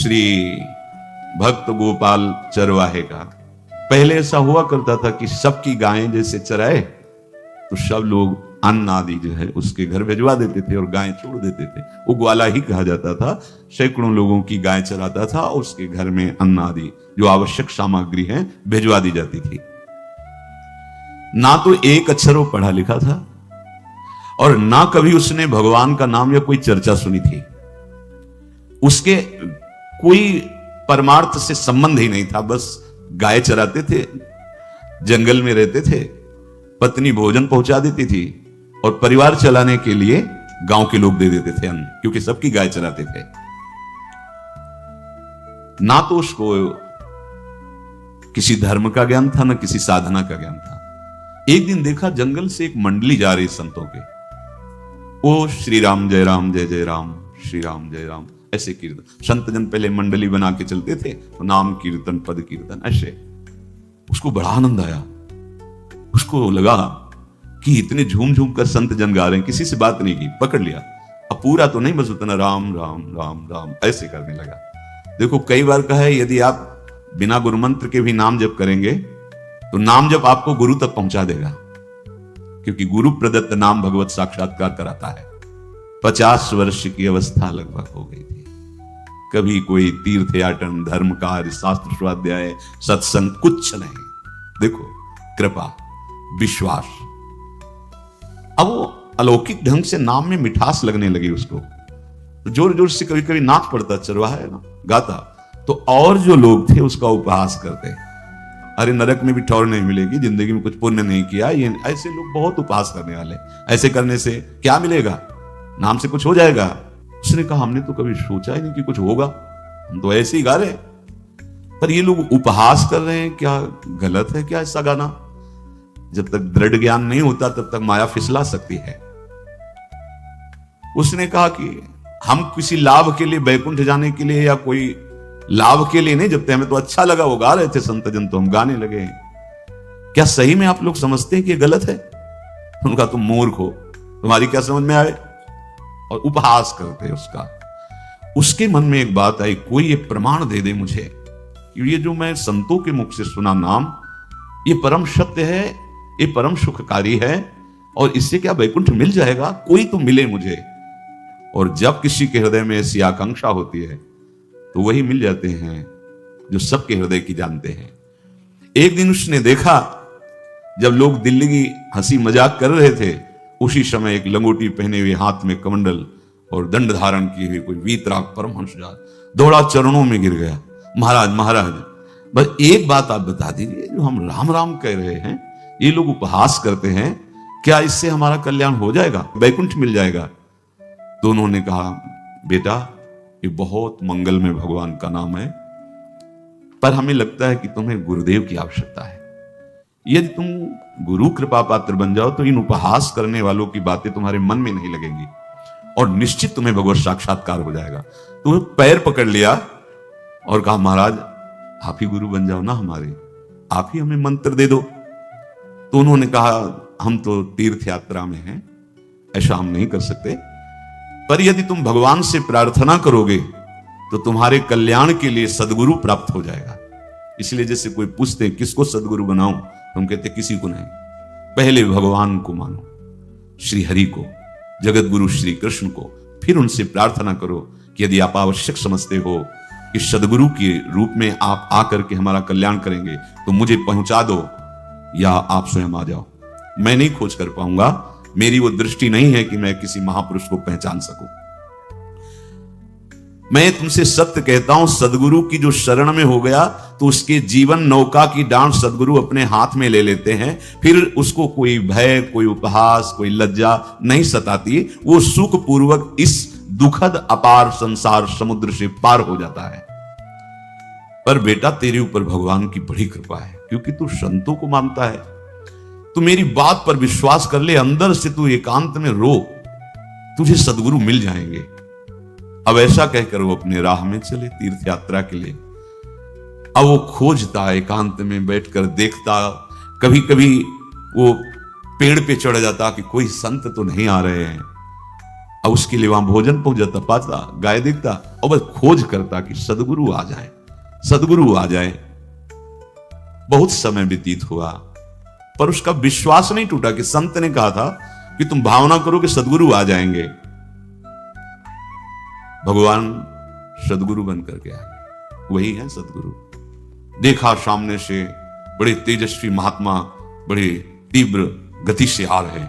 श्री भक्त गोपाल चरवाहे का। पहले ऐसा हुआ करता था कि सबकी गायें जैसे चराए तो सब लोग अन्न आदि जो है उसके घर भिजवा देते थे और गायें छोड़ देते थे। वो ग्वाला ही कहा जाता था। सैकड़ों लोगों की गाय चराता था और उसके घर में अन्न आदि जो आवश्यक सामग्री है भिजवा दी जाती थी। ना तो एक अक्षर वो पढ़ा लिखा था और ना कभी उसने भगवान का नाम या कोई चर्चा सुनी थी। उसके कोई परमार्थ से संबंध ही नहीं था। बस गाय चराते थे, जंगल में रहते थे, पत्नी भोजन पहुंचा देती थी और परिवार चलाने के लिए गांव के लोग दे देते थे अन्न, क्योंकि सबकी गाय चराते थे। ना तो उसको किसी धर्म का ज्ञान था, ना किसी साधना का ज्ञान था। एक दिन देखा जंगल से एक मंडली जा रही संतों के। वो श्री राम जय राम जय जय राम, श्री राम जय राम ऐसे कीर्तन। संत जन पहले मंडली बना के चलते थे तो नाम कीर्तन पद कीर्तन ऐसे। उसको बड़ा आनंद आया। उसको लगा कि इतने झूम झूम कर संत जन गा रहे हैं, किसी से बात नहीं की, पकड़ लिया। अब पूरा तो नहीं, बस उतना राम राम राम राम ऐसे करने लगा। देखो कई बार कहा है यदि आप बिना गुरु मंत्र के भी नाम जप करेंगे तो नाम जप आपको गुरु तक पहुंचा देगा, क्योंकि गुरु प्रदत्त नाम भगवत साक्षात्कार कराता है। 50 वर्ष की अवस्था लगभग हो गई थी। कभी कोई तीर्थ याटन, धर्म कार्य, शास्त्र स्वाध्याय, सत्संग कुछ नहीं। देखो कृपा, विश्वास। अब वो अलौकिक ढंग से नाम में मिठास लगने लगी उसको। तो जोर जोर से कभी कभी नाच पड़ता, चरवाहा है ना, गाता। तो और जो लोग थे उसका उपहास करते, अरे नरक में भी ठौर नहीं मिलेगी, जिंदगी में कुछ पुण्य नहीं किया। ये ऐसे लोग बहुत उपहास करने वाले। ऐसे करने से क्या मिलेगा, नाम से कुछ हो जाएगा। उसने कहा हमने तो कभी सोचा ही नहीं कि कुछ होगा, हम तो ऐसे ही गा रहे। पर ये लोग उपहास कर रहे हैं, क्या गलत है क्या ऐसा गाना? जब तक दृढ़ ज्ञान नहीं होता तब तक माया फिसला सकती है। उसने कहा कि हम किसी लाभ के लिए, बैकुंठ जाने के लिए या कोई लाभ के लिए नहीं जपते, हमें तो अच्छा लगा, वो गा रहे थे संत जन तो हम गाने लगे। क्या सही में आप लोग समझते हैं कि ये गलत है? उनका तुम मूर्ख हो, तुम्हारी क्या समझ में आए? और उपहास करते उसका। उसके मन में एक बात आई, कोई ये प्रमाण दे दे मुझे, ये जो मैं संतों के मुख से सुना नाम, ये परम सत्य है, ये परम सुखकारी है और इससे क्या वैकुंठ मिल जाएगा? कोई तो मिले मुझे। और जब किसी के हृदय में ऐसी आकांक्षा होती है तो वही मिल जाते हैं जो सबके हृदय की जानते हैं। एक दिन उसने देखा जब लोग दिल्ली की हंसी मजाक कर रहे थे, उसी समय एक लंगोटी पहने हुए, हाथ में कमंडल और दंड धारण किए हुए कोई वीतराग परमहंस दौड़ा, चरणों में गिर गया। महाराज महाराज, बस एक बात आप बता दीजिए, जो हम राम राम कह रहे हैं, ये लोग उपहास करते हैं, क्या इससे हमारा कल्याण हो जाएगा, वैकुंठ मिल जाएगा? तो उन्होंने कहा बेटा ये बहुत मंगल में भगवान का नाम है, पर हमें लगता है कि तुम्हें गुरुदेव की आवश्यकता है। यदि तुम गुरु कृपा पात्र बन जाओ तो इन उपहास करने वालों की बातें तुम्हारे मन में नहीं लगेंगी और निश्चित तुम्हें भगवत साक्षात्कार हो जाएगा। तुम्हें पैर पकड़ लिया और कहा महाराज आप ही गुरु बन जाओ ना हमारे, आप ही हमें मंत्र दे दो। तो उन्होंने कहा हम तो तीर्थ यात्रा में हैं, ऐसा हम नहीं कर सकते, पर यदि तुम भगवान से प्रार्थना करोगे तो तुम्हारे कल्याण के लिए सदगुरु प्राप्त हो जाएगा। इसलिए जैसे कोई पूछते किसको सदगुरु बनाऊं, तुम कहते किसी को नहीं, पहले भगवान को मानो, श्री हरि को, जगत गुरु श्री कृष्ण को, फिर उनसे प्रार्थना करो कि यदि आप आवश्यक समझते हो कि सदगुरु के रूप में आप आकर के हमारा कल्याण करेंगे तो मुझे पहुंचा दो या आप स्वयं आ जाओ। मैं नहीं खोज कर पाऊंगा, मेरी वो दृष्टि नहीं है कि मैं किसी महापुरुष को पहचान सकूं। मैं तुमसे सत्य कहता हूं, सदगुरु की जो शरण में हो गया तो उसके जीवन नौका की डांट सदगुरु अपने हाथ में ले लेते हैं। फिर उसको कोई भय, कोई उपहास, कोई लज्जा नहीं सताती, वो सुख पूर्वक इस दुखद अपार संसार समुद्र से पार हो जाता है। पर बेटा तेरे ऊपर भगवान की बड़ी कृपा है, क्योंकि तू संतों को मानता है। तू मेरी बात पर विश्वास कर ले, अंदर से तू एकांत में रो, तुझे सदगुरु मिल जाएंगे। अब ऐसा कहकर वो अपने राह में चले तीर्थ यात्रा के लिए। अब वो खोजता, एकांत में बैठकर देखता, कभी कभी वो पेड़ पे चढ़ जाता कि कोई संत तो नहीं आ रहे हैं। अब उसके लिए वहां भोजन पहुंच जाता, पाता, गाय देखता, और बस खोज करता कि सदगुरु आ जाए, सदगुरु आ जाए। बहुत समय व्यतीत हुआ पर उसका विश्वास नहीं टूटा कि संत ने कहा था कि तुम भावना करो कि सदगुरु आ जाएंगे। भगवान सदगुरु बन करके आ गए, वही है सदगुरु। देखा सामने से बड़े तेजस्वी महात्मा बड़े तीव्र गति से आ रहे,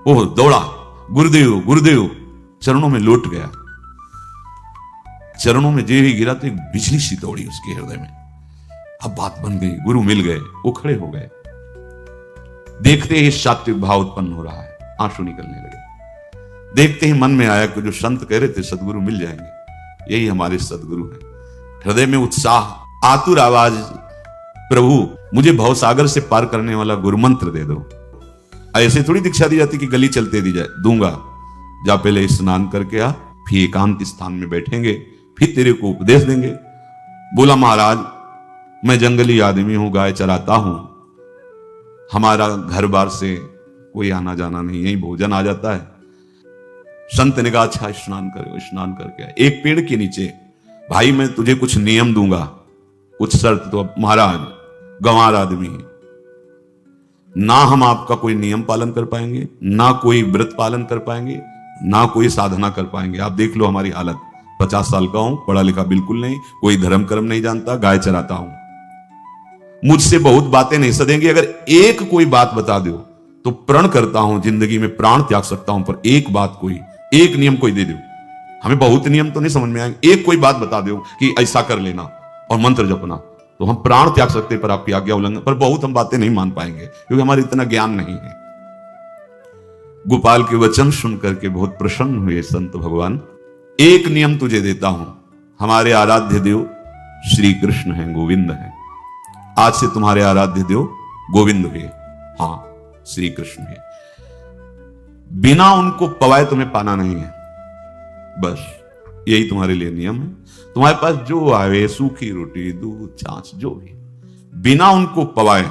वो दौड़ा, गुरुदेव गुरुदेव, चरणों में लौट गया। चरणों में जे ही गिरा तो एक बिजली सी दौड़ी उसके हृदय में। अब बात बन गई, गुरु मिल गए, वो खड़े हो गए। देखते ही सात्विक भाव उत्पन्न हो रहा है, आंसू निकलने लगे। देखते ही मन में आया कि जो संत कह रहे थे सदगुरु मिल जाएंगे, यही हमारे सदगुरु हैं। हृदय में उत्साह, आतुर आवाज, प्रभु मुझे भवसागर से पार करने वाला गुरु मंत्र दे दो। ऐसे थोड़ी दीक्षा दी जाती कि गली चलते दी जाए, दूंगा। जा पहले स्नान करके आ, फिर एकांत स्थान में बैठेंगे, फिर तेरे को उपदेश देंगे। बोला महाराज मैं जंगली आदमी हूं, गाय चराता हूं, हमारा घर बार से कोई आना जाना नहीं, यही भोजन आ जाता है। संत ने कहा अच्छा स्नान करो। स्नान करके एक पेड़ के नीचे, भाई मैं तुझे कुछ नियम दूंगा, कुछ शर्त। तो महाराज गंवार आदमी है, ना हम आपका कोई नियम पालन कर पाएंगे, ना कोई व्रत पालन कर पाएंगे, ना कोई साधना कर पाएंगे। आप देख लो हमारी हालत, 50 साल का हूं, पढ़ा लिखा बिल्कुल नहीं, कोई धर्म कर्म नहीं जानता, गाय चराता हूं। मुझसे बहुत बातें नहीं सदेंगी, अगर एक कोई बात बता दो तो प्रण करता हूं जिंदगी में प्राण त्याग सकता हूं, पर एक बात कोई, एक नियम कोई दे दो। हमें बहुत नियम तो नहीं समझ में आएंगे, एक कोई बात बता दो कि ऐसा कर लेना और मंत्र जपना, तो हम प्राण त्याग सकते, पर आपकी आज्ञा उल्लंघन, पर बहुत हम बातें नहीं मान पाएंगे क्योंकि हमारे इतना ज्ञान नहीं है। गोपाल के वचन सुन करके बहुत प्रसन्न हुए संत भगवान। एक नियम तुझे देता हूं, हमारे आराध्य देव श्री कृष्ण हैं, गोविंद हैं, आज से तुम्हारे आराध्य देव गोविंद हुए, हाँ श्री कृष्ण है। बिना उनको पवाए तुम्हें पाना नहीं है, बस यही तुम्हारे लिए नियम है। तुम्हारे पास जो आवे, सूखी रोटी, दूध, छाछ, जो भी, बिना उनको पवाए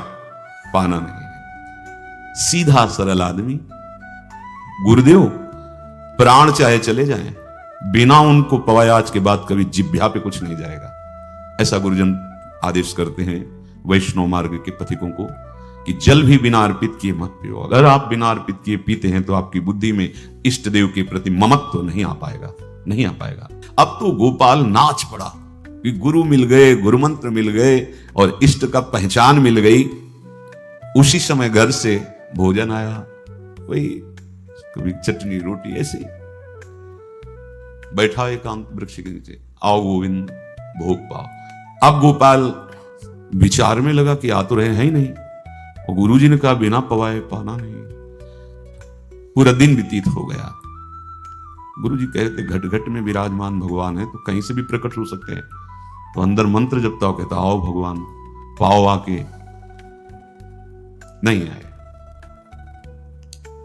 पाना नहीं है। सीधा सरल आदमी, गुरुदेव प्राण चाहे चले जाएं, बिना उनको पवाए आज के बाद कभी जिह्वा पे कुछ नहीं जाएगा। ऐसा गुरुजन आदेश करते हैं वैष्णव मार्ग के पथिकों को कि जल भी बिना अर्पित किए मत पियो। अगर आप बिना अर्पित किए पीते हैं तो आपकी बुद्धि में इष्ट देव के प्रति ममत्व तो नहीं आ पाएगा, नहीं आ पाएगा। अब तो गोपाल नाच पड़ा कि गुरु मिल गए, गुरु मंत्र मिल गए और इष्ट का पहचान मिल गई। उसी समय घर से भोजन आया, वही कभी चटनी रोटी, ऐसे बैठा एकांत वृक्ष के नीचे, आओ गोविंद भोग पाओ। अब गोपाल विचार में लगा कि आ तो रहे हैं ही नहीं, और गुरुजी ने कहा बिना पवाए पाना नहीं। पूरा दिन व्यतीत हो गया। गुरुजी कह रहे थे घट घट में विराजमान भगवान है, तो कहीं से भी प्रकट हो सकते हैं। तो अंदर मंत्र जपता हो, कहता आओ भगवान पाओ आके, नहीं आए।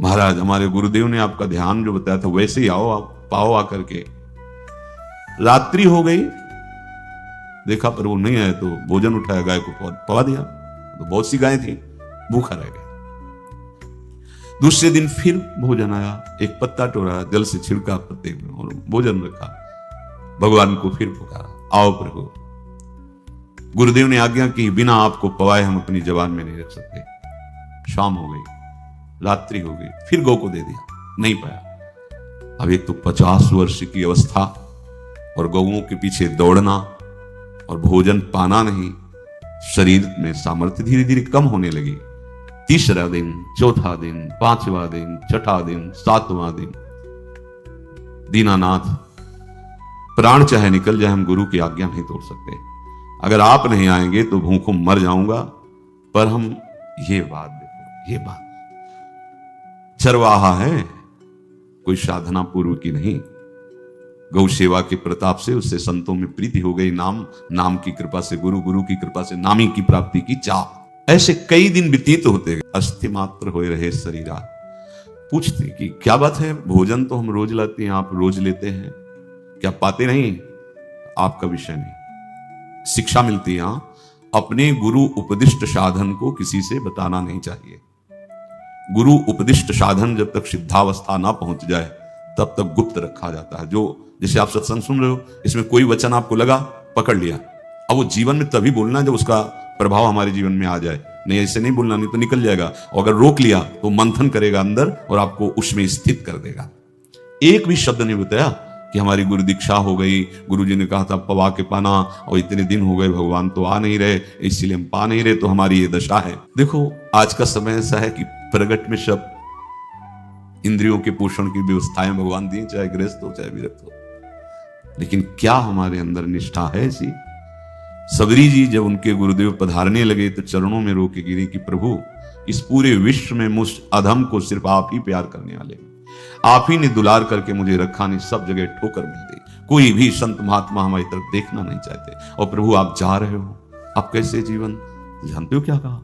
महाराज हमारे गुरुदेव ने आपका ध्यान जो बताया था वैसे ही आओ, आप पाओ आकर के। रात्रि हो गई, देखा पर वो नहीं आए, तो भोजन उठाया, गाय को पवा दिया। तो बहुत सी गायें थी, भूखा रह गया। दूसरे दिन फिर भोजन आया, एक पत्ता टोरा, जल से छिड़का पत्ते में और भोजन रखा। भगवान को फिर पुकारा, आओ प्रभु। गुरुदेव ने आज्ञा की बिना आपको पवाए हम अपनी जबान में नहीं रख सकते। शाम हो गई, रात्रि हो गई, फिर गौ को दे दिया, नहीं पाया। अब एक तो 50 वर्ष की अवस्था और गौओं के पीछे दौड़ना और भोजन पाना नहीं, शरीर में सामर्थ्य धीरे धीरे कम होने लगी। तीसरा दिन, चौथा दिन, 5वां दिन, 6ठा दिन, 7वां दिन, दीनानाथ प्राण चाहे निकल जाए, हम गुरु की आज्ञा नहीं तोड़ सकते। अगर आप नहीं आएंगे तो भूखों मर जाऊंगा। पर हम ये बात देखो, ये बात चरवाहा है, कोई साधना पूर्व की नहीं। गौ सेवा के प्रताप से उससे संतों में प्रीति हो गई, नाम की कृपा से, गुरु की कृपा से नामी की प्राप्ति की चाह। ऐसे कई दिन व्यतीत होते गए, अस्थि मात्र हो रहे शरीरा। पूछते कि क्या बात है, भोजन तो हम रोज लाते हैं, आप रोज लेते हैं, क्या पाते नहीं? आपका विषय नहीं, शिक्षा मिलती है। अपने गुरु उपदिष्ट साधन को किसी से बताना नहीं चाहिए। गुरु उपदिष्ट साधन जब तक सिद्धावस्था ना पहुंच जाए तब तक गुप्त रखा जाता है। जो जैसे आप सत्संग सुन रहे हो, इसमें कोई वचन आपको लगा, पकड़ लिया, अब वो जीवन में तभी बोलना है जब उसका प्रभाव हमारे जीवन में आ जाए। नहीं ऐसे नहीं बोलना, नहीं तो निकल जाएगा। और अगर रोक लिया तो मंथन करेगा अंदर और आपको उसमें स्थित कर देगा। एक भी शब्द नहीं बताया कि हमारी गुरु दीक्षा हो गई, गुरुजी ने कहा था पवा के पाना, और इतने दिन हो गए भगवान तो आ नहीं रहे, इसीलिए हम पा नहीं रहे, तो हमारी ये दशा है। देखो आज का समय ऐसा है कि प्रगट में सब इंद्रियों के पोषण की व्यवस्थाएं भगवान दी, चाहे गृहस्थ हो चाहे विरक्त हो, लेकिन क्या हमारे अंदर निष्ठा है ऐसी? सबरी जी जब उनके गुरुदेव पधारने लगे तो चरणों में रो के गिरे कि प्रभु इस पूरे विश्व में मुझ अधम को सिर्फ आप ही प्यार करने वाले, आप ही ने दुलार करके मुझे रखा, नहीं सब जगह ठोकर मिल गई, कोई भी संत महात्मा हमारी तरफ देखना नहीं चाहते, और प्रभु आप जा रहे हो, आप कैसे जीवन? जानते हो क्या कहा?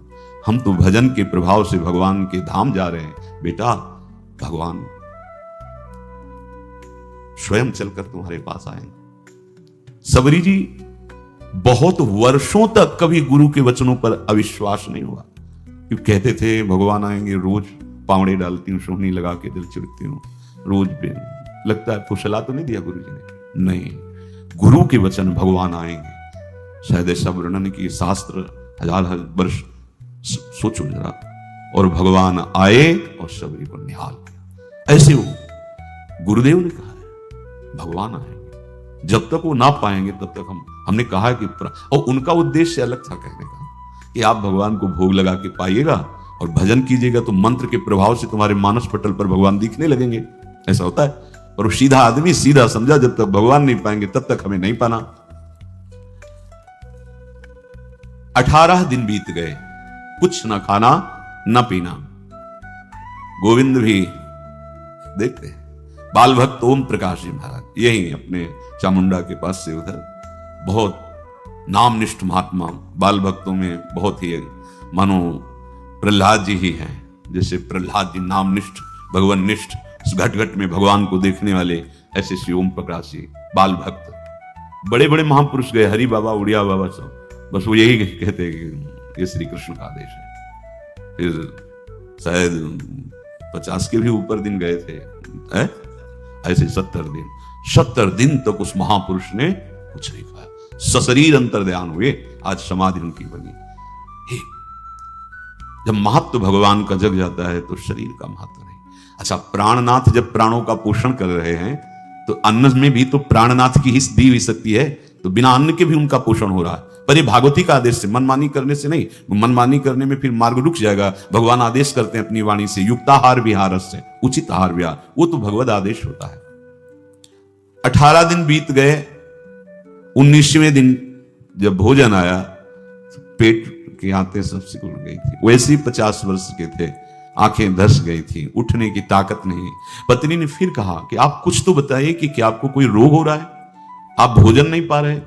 हम तो भजन के प्रभाव से भगवान के धाम जा रहे हैं बेटा, भगवान स्वयं चलकर तुम्हारे पास आएंगे। सबरी जी बहुत वर्षों तक कभी गुरु के वचनों पर अविश्वास नहीं हुआ, क्योंकि कहते थे भगवान आएंगे, रोज पावड़े डालती हूँ, सोहनी लगा के दिल चिरती हूँ, रोज लगता है आपको सलाह तो नहीं दिया गुरु जी ने? नहीं, गुरु के वचन भगवान आएंगे। शायद ऐसा वर्णन की शास्त्र हजार वर्ष सोचो जरा, और भगवान आए और सबरी को निहाल किया। ऐसे वो गुरुदेव ने कहा है भगवान आएंगे, जब तक वो ना पाएंगे तब तक हमने कहा कि, और उनका उद्देश्य अलग था कहने का कि आप भगवान को भोग लगा के पाइएगा और भजन कीजिएगा तो मंत्र के प्रभाव से तुम्हारे मानस पटल पर भगवान दिखने लगेंगे। ऐसा होता है, और सीधा आदमी सीधा समझा जब तक भगवान नहीं पाएंगे तब तक हमें नहीं पाना। 18 दिन बीत गए, कुछ ना खाना न पीना। गोविंद भी देखते बाल भक्त ओम प्रकाश जी महाराज यही अपने चामुंडा के पास से उधर, बहुत नामनिष्ठ महात्मा, बाल भक्तों में बहुत ही मानो प्रहलाद जी ही हैं। जैसे प्रहलाद जी नामनिष्ठ भगवान-निष्ठ, घट घट में भगवान को देखने वाले, ऐसे श्री ओम प्रकाश जी बाल भक्त। बड़े बड़े महापुरुष गए, हरि बाबा, उड़िया बाबा, सब बस वो यही कहते कि ये श्री कृष्ण का आदेश है। फिर शायद 50 के भी ऊपर दिन गए थे, ऐसे 70 दिन तक उस महापुरुष ने कुछ नहीं खाया, सशरीर अंतर्ध्यान हुए। आज समाधि उनकी बनी। जब महत्व भगवान का जग जाता है तो शरीर का महत्व नहीं। अच्छा, प्राणनाथ जब प्राणों का पोषण कर रहे हैं तो अन्न में भी तो प्राणनाथ की हिस्स दी हुई सकती है, तो बिना अन्न के भी उनका पोषण हो रहा है। पर ये भागवती का आदेश से, मनमानी करने से नहीं। मनमानी करने में फिर मार्ग रुक जाएगा। भगवान आदेश करते हैं अपनी वाणी से, युक्ताहार विहारस्य, उचित आहार विहार, वो तो भगवत आदेश होता है। 18 दिन बीत गए, 19वें दिन जब भोजन आया पेट की आंतें सब सिकुड़ गई थी। वैसे ही 50 वर्ष के थे, आंखें धस गई थी, उठने की ताकत नहीं। पत्नी ने फिर कहा कि आप कुछ तो बताइए कि क्या आपको कोई रोग हो रहा है? आप भोजन नहीं पा रहे,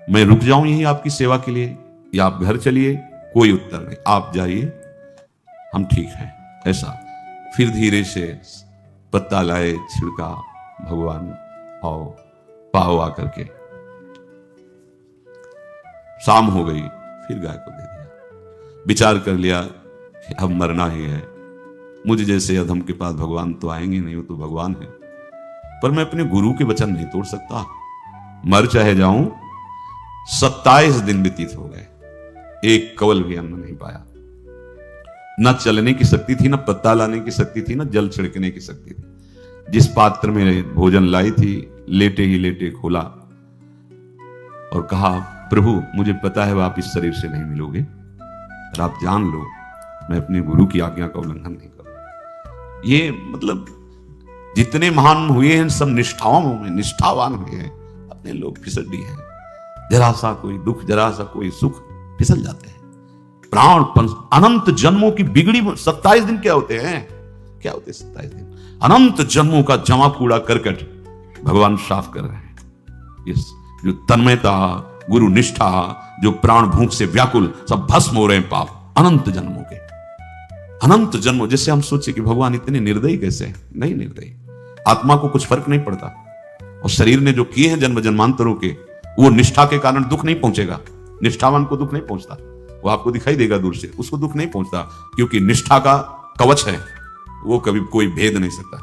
मैं रुक जाऊं यहीं आपकी सेवा के लिए, या आप घर चलिए? कोई उत्तर नहीं, आप जाइए, हम ठीक हैं। ऐसा फिर धीरे से पत्ता लाए, छिड़का भगवान आओ पाओ आकर के। शाम हो गई, फिर गाय को दे दिया। विचार कर लिया कि अब मरना ही है, मुझे जैसे अधम के पास भगवान तो आएंगे नहीं, वो तो भगवान है, पर मैं अपने गुरु के वचन नहीं तोड़ सकता, मर चाहे जाऊं। 27 दिन व्यतीत हो गए, एक कवल भी अन्न नहीं पाया। न चलने की शक्ति थी, न पत्ता लाने की शक्ति थी, न जल छिड़कने की शक्ति थी। जिस पात्र में भोजन लाई थी, लेटे ही लेटे खोला और कहा, प्रभु मुझे पता है आप इस शरीर से नहीं मिलोगे, और आप जान लो मैं अपने गुरु की आज्ञा का उल्लंघन नहीं करूंगा। ये मतलब जितने महान हुए हैं सब निष्ठाओं में निष्ठावान हुए हैं। अपने लोग फिसड्डी हैं, जरा सा कोई दुख, जरा सा कोई सुख, फिसल जाते हैं। प्राण अनंत जन्मों की बिगड़ी 27 दिन क्या होते हैं? क्या होते 27 दिन? अनंत जन्मों का जमा कूड़ा करकट भगवान साफ कर रहे हैं। इस जो तन्मयता, गुरु निष्ठा, जो प्राण भूख से व्याकुल, सब भस्म हो रहे हैं पाप अनंत जन्मों के। अनंत जन्मों, जैसे हम सोचे कि भगवान इतने निर्दयी कैसे हैं? नहीं निर्दयी, आत्मा को कुछ फर्क नहीं पड़ता। और शरीर ने जो किए हैं जन्म जन्मांतरों के, वो निष्ठा के कारण दुख नहीं पहुंचेगा। निष्ठावान को दुख नहीं पहुंचता, वो आपको दिखाई देगा दूर से, उसको दुख नहीं पहुंचता, क्योंकि निष्ठा का कवच है, वो कभी कोई भेद नहीं सकता।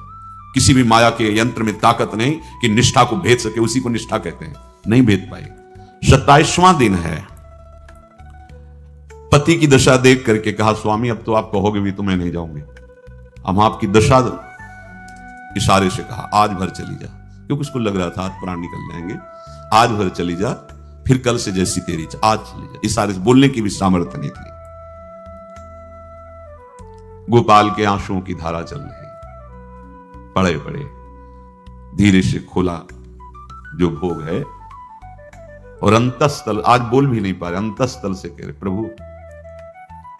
किसी भी माया के यंत्र में ताकत नहीं कि निष्ठा को भेद सके, उसी को निष्ठा कहते हैं, नहीं भेद पाई। 27वां दिन है, पति की दशा देख करके कहा स्वामी अब तो आप कहोगे भी तो मैं नहीं जाऊंगी, हम आपकी दशा, इशारे से कहा आज भर चली जा, क्योंकि उसको लग रहा था आज प्राण निकल जाएंगे, आज भर चली जा, फिर कल से जैसी तेरी आज चली जा। इशारे से बोलने की भी सामर्थ्य नहीं थी। गोपाल के आंसुओं की धारा चल रही, पड़े पड़े धीरे से खोला जो भोग है, और अंतस्थल, आज बोल भी नहीं पा रहे, अंतस्थल से कह रहे प्रभु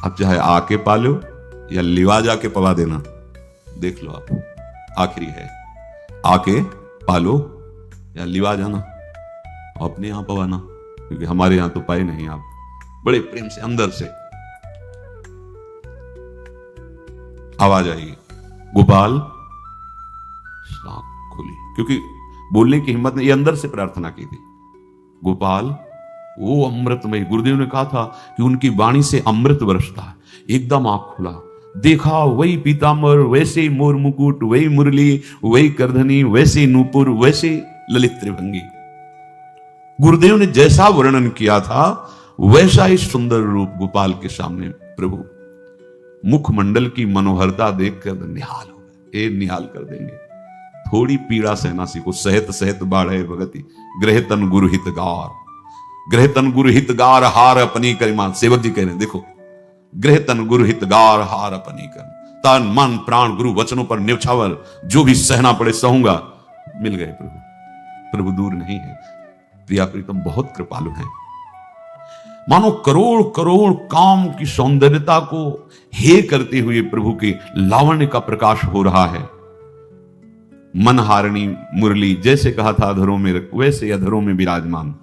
अब चाहे आके पालो या लिवा जाके पवा देना, देख लो आप, आखिरी है, आके पालो या लिवा जाना, अपने यहां पवाना, क्योंकि हमारे यहां तो पाए नहीं आप। बड़े प्रेम से अंदर से आवाज आई, गोपाल आंख खुली, क्योंकि बोलने की हिम्मत नहीं, ये अंदर से प्रार्थना की थी। गोपाल वो अमृतमय, गुरुदेव ने कहा था कि उनकी वाणी से अमृत बरसता है। एकदम आंख खुला, देखा वही पीतांबर, वैसे ही मोर मुकुट, वही मुरली, वही करधनी, वैसे नूपुर, वैसे ललित त्रिभंगी। गुरुदेव ने जैसा वर्णन किया था वैसा ही सुंदर रूप गोपाल के सामने प्रभु। मुखमंडल की मनोहरता देखकर निहाल हो गए, निहाल कर देंगे। थोड़ी पीड़ा सहना सीखो, सहत सहत बाढ़े भगति, ग्रह तन गुरु हितगार, ग्रह तन गुरु हितगार हार अपनी करिमान। सेवक जी कह रहे हैं देखो, ग्रह तन गुरु हितगार हार अपनी कर, तन मन प्राण गुरु वचनों पर न्यौछावर, जो भी सहना पड़े सहूंगा। मिल गए प्रभु, प्रभु दूर नहीं है, प्रिया प्रीतम बहुत कृपालु हैं। मानो करोड़ करोड़ काम की सौंदर्यता को हे करते हुए प्रभु के लावण्य का प्रकाश हो रहा है। मनहारिणी मुरली, जैसे कहा था अधरों में रख, वैसे अधरों में विराजमान।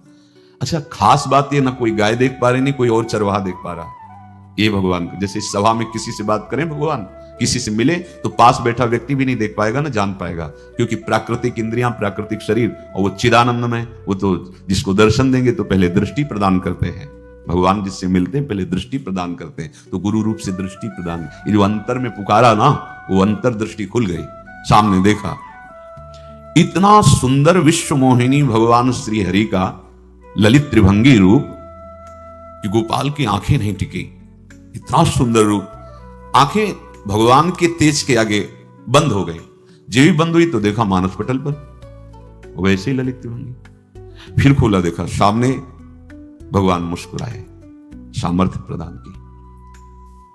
अच्छा खास बात ये, ना कोई गाय देख पा रहे, नहीं कोई और चरवाहा देख पा रहा। ये भगवान को, जैसे इस सभा में किसी से बात करें, भगवान किसी से मिले तो पास बैठा व्यक्ति भी नहीं देख पाएगा, ना जान पाएगा, क्योंकि प्राकृतिक इंद्रियां, प्राकृतिक शरीर, और वो चिदानंदमय, वो तो जिसको दर्शन देंगे तो पहले दृष्टि प्रदान करते हैं। भगवान जिससे मिलते हैं पहले दृष्टि प्रदान करते हैं, तो गुरु रूप से दृष्टि प्रदान। ये जो अंतर में पुकारा ना, वो अंतर दृष्टि खुल गई, सामने देखा। इतना सुंदर विश्व मोहिनी भगवान श्री हरि का ललित त्रिभंगी रूप कि गोपाल की आंखें नहीं टिकी। इतना सुंदर रूप, आंखें भगवान के तेज के आगे बंद हो गई। जब भी बंद हुई तो देखा मानस पटल पर वैसे ही ललित त्रिभंगी। फिर खोला, देखा सामने भगवान मुस्कुराए, सामर्थ्य प्रदान की।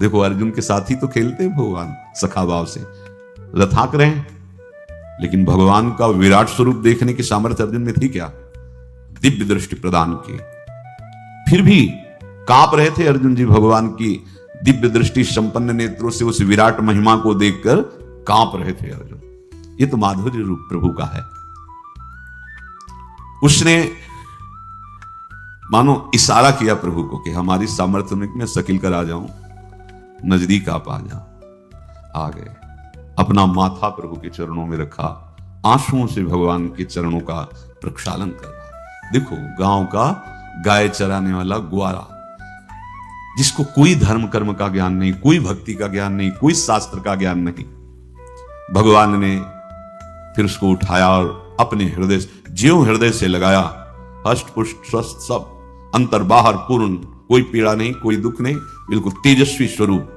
देखो अर्जुन के साथ ही तो खेलते भगवान सखा भाव से, रथाक रहे हैं, लेकिन भगवान का विराट स्वरूप देखने की सामर्थ्य अर्जुन में थी क्या? दिव्य दृष्टि प्रदान की। फिर भी कांप रहे थे अर्जुन जी, भगवान की दिव्य दृष्टि संपन्न नेत्रों से उस विराट महिमा को देखकर कांप रहे थे अर्जुन। ये तो माधुर्य रूप प्रभु का है। उसने मानो इशारा किया प्रभु को कि हमारी सामर्थ्य में मैं सकिल कर आ जाऊं, नजदीक आप आ जाओ। आ गए, अपना माथा प्रभु के चरणों में रखा, आंसुओं से भगवान के चरणों का प्रक्षालन कर रहा। देखो गांव का गाय चराने वाला ग्वारा, जिसको कोई धर्म कर्म का ज्ञान नहीं, कोई भक्ति का ज्ञान नहीं, कोई शास्त्र का ज्ञान नहीं, भगवान ने फिर उसको उठाया और अपने हृदय, ज्यों हृदय से लगाया, हष्ट पुष्ट स्वस्थ सब, अंतर बाहर पूर्ण, कोई पीड़ा नहीं, कोई दुख नहीं, बिल्कुल तेजस्वी स्वरूप।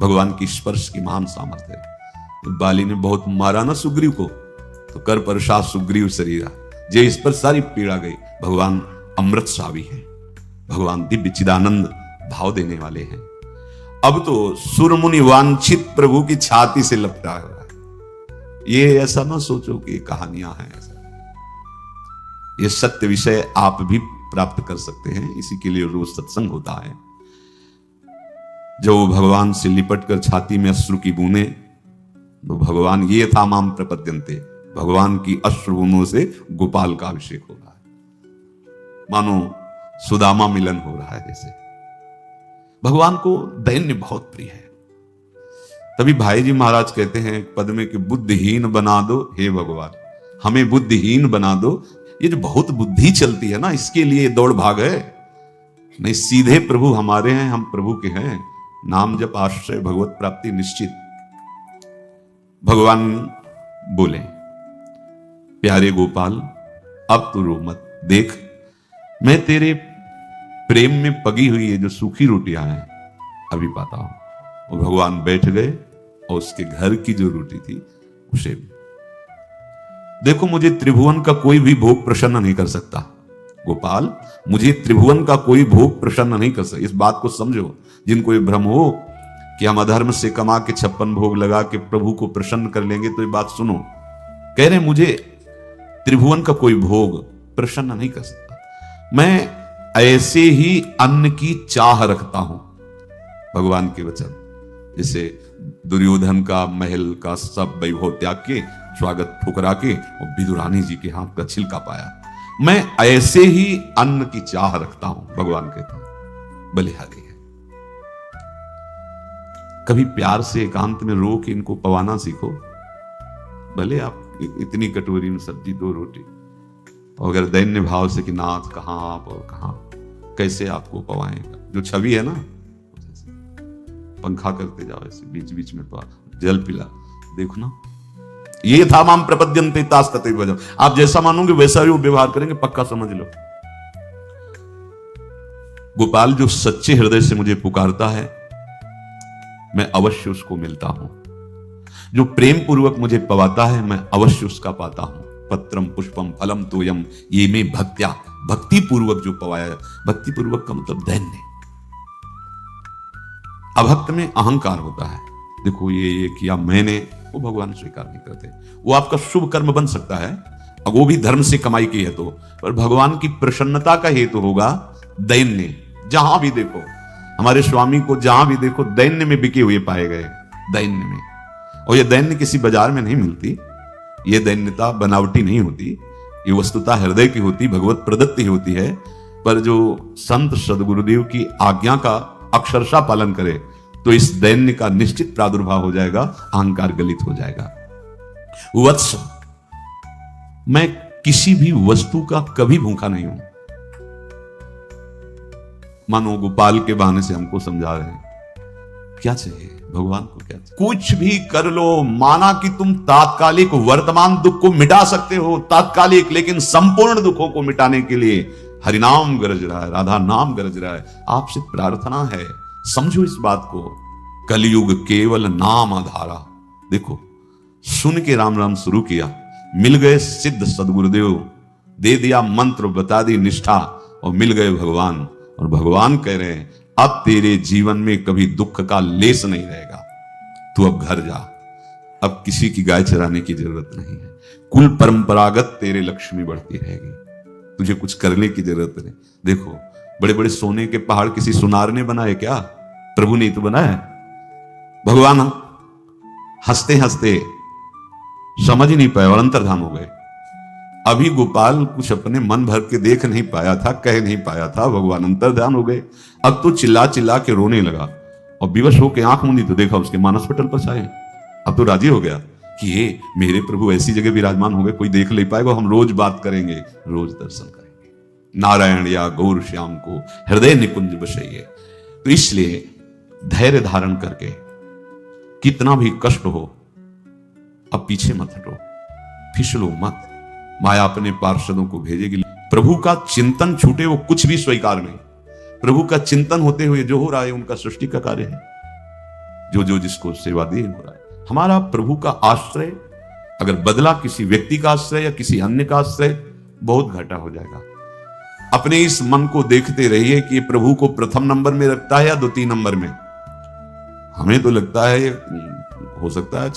भगवान की स्पर्श की महान सामर्थ्य है। बाली ने बहुत मारा ना सुग्रीव को, तो कर परशा सुग्रीव शरीरा, जे इस पर सारी पीड़ा गई। भगवान अमृत सावी है, भगवान दिव्य चिदानंद भाव देने वाले हैं। अब तो सुरमुनि वांछित प्रभु की छाती से लपटा हुआ है। ये ऐसा ना सोचो कि कहानियां हैं, ऐसा ये सत्य विषय आप भी प्राप्त कर सकते हैं। इसी के लिए रोज सत्संग होता है। जब वो भगवान से लिपट कर छाती में अश्रु की बूंदे, तो भगवान ये था माम प्रपद्यन्ते, भगवान की अश्रु बूंदों से गोपाल का अभिषेक हो रहा है, मानो सुदामा मिलन हो रहा है जैसे। भगवान को दैन्य बहुत प्रिय है। तभी भाई जी महाराज कहते हैं पद में कि बुद्धिहीन बना दो हे भगवान, हमें बुद्धिहीन बना दो। ये जो बहुत बुद्धि चलती है ना, इसके लिए दौड़ भाग है। नहीं, सीधे प्रभु हमारे हैं, हम प्रभु के हैं। नाम जप आश्रय भगवत प्राप्ति निश्चित। भगवान बोले, प्यारे गोपाल अब तो रो मत, देख मैं तेरे प्रेम में पगी हुई है जो सूखी रोटियां हैं अभी पाता हूं। और भगवान बैठ गए और उसके घर की जो रोटी थी उसे, देखो मुझे त्रिभुवन का कोई भी भोग प्रसन्न नहीं कर सकता गोपाल, मुझे त्रिभुवन का कोई भोग प्रसन्न नहीं कर सकता। इस बात को समझो, जिनको ये भ्रम हो कि हम अधर्म से कमा के 56 भोग लगा के प्रभु को प्रसन्न कर लेंगे, तो ये बात सुनो। कह रहे मुझे त्रिभुवन का कोई भोग प्रसन्न नहीं कर सकता, मैं ऐसे ही अन्न की चाह रखता हूं। भगवान के वचन, जैसे दुर्योधन का महल का सब वैभव त्याग के स्वागत ठुकरा के और विदुरानी जी के हाथ का छिलका पाया, मैं ऐसे ही अन्न की चाह रखता हूं। भगवान कहते हैं बलिहारी है। कभी प्यार से एकांत में रो के इनको पवाना सीखो। भले आप इतनी कटोरी में सब्जी 2 रोटी, और अगर दैन्य भाव से कि नाथ कहां आप और कहां, कैसे आपको पवाएगा। जो छवि है ना, पंखा करते जाओ ऐसे बीच बीच में जल पिला, देखो ना, ये था माम प्रपद्यन्ते तास्तते भजम। आप जैसा मानोगे वैसा ही वो व्यवहार करेंगे, पक्का समझ लो। गोपाल जो सच्चे हृदय से मुझे पुकारता है मैं अवश्य उसको मिलता हूं, जो प्रेम पूर्वक मुझे पवाता है मैं अवश्य उसका पाता हूं। पत्रम पुष्पम फलम तोयम ये में भक्त्या, भक्ति पूर्वक जो पवाया, भक्ति पूर्वक का मतलब दैन्य। अभक्त में अहंकार होता है, देखो ये किया मैंने, वो भगवान स्वीकार नहीं करते। वो आपका शुभ कर्म बन सकता है, अब वो भी धर्म से कमाई की है तो, पर भगवान की प्रसन्नता का हेतु होगा दैन्य। जहां भी देखो हमारे स्वामी को, जहां भी देखो दैन्य में बिके हुए पाए गए, दैन्य में। और ये दैन्य किसी बाजार में नहीं मिलती, ये दैन्यता बनावटी नहीं होती, ये वस्तुता हृदय की होती, भगवत प्रदत्त ही होती है। पर जो संत सदगुरुदेव की आज्ञा का अक्षरशः पालन करे तो इस दैन्य का निश्चित प्रादुर्भाव हो जाएगा, अहंकार गलित हो जाएगा। वत्स, मैं किसी भी वस्तु का कभी भूखा नहीं हूं। मानो गोपाल के बहाने से हमको समझा रहे हैं क्या चाहिए भगवान को, क्या चाहिए। कुछ भी कर लो, माना कि तुम तात्कालिक वर्तमान दुख को मिटा सकते हो, तात्कालिक, लेकिन संपूर्ण दुखों को मिटाने के लिए हरिनाम गरज रहा है, राधा नाम गरज रहा है। आपसे प्रार्थना है, समझो इस बात को, कलयुग केवल नाम आधारा। देखो सुन के राम राम शुरू किया, मिल गए सिद्ध सदगुरुदेव, दे दिया मंत्र, बता दी निष्ठा, और मिल गए भगवान। और भगवान कह रहे हैं अब तेरे जीवन में कभी दुख का लेस नहीं रहेगा, तू अब घर जा, अब किसी की गाय चराने की जरूरत नहीं है, कुल परंपरागत तेरे लक्ष्मी बढ़ती रहेगी, तुझे कुछ करने की जरूरत नहीं। देखो बड़े बड़े सोने के पहाड़ किसी सुनार ने बनाए क्या, प्रभु ने तो बनाया है। भगवान हंसते हंसते समझ ही नहीं पाए और अंतर्धान हो गए। अभी गोपाल कुछ अपने मन भर के देख नहीं पाया था, कह नहीं पाया था, भगवान अंतर्धान हो गए। अब तो चिल्ला चिल्ला के रोने लगा और विवश होकर आंख मूंदी तो देखा उसके मानस पटल पर छाए। अब तो राजी हो गया कि ये मेरे प्रभु ऐसी जगह विराजमान हो गए, कोई देख नहीं पाएगा, हम रोज बात करेंगे, रोज दर्शन करेंगे। नारायण या गौर श्याम को हृदय निकुंज बसइए। तो इसलिए धैर्य धारण करके कितना भी कष्ट हो अब पीछे मत हटो, फिसलो मत। माया अपने पार्षदों को भेजेगी। प्रभु का चिंतन छूटे वो कुछ भी स्वीकार नहीं। प्रभु का चिंतन होते हुए जो हो रहा है उनका सृष्टि का कार्य है, जो जो जिसको सेवा दे हो रहा है। हमारा प्रभु का आश्रय अगर बदला किसी व्यक्ति का आश्रय या किसी अन्य का आश्रय, बहुत घाटा हो जाएगा। अपने इस मन को देखते रहिए कि प्रभु को प्रथम नंबर में रखता है या द्वितीय नंबर में। हमें तो लगता है हो सकता है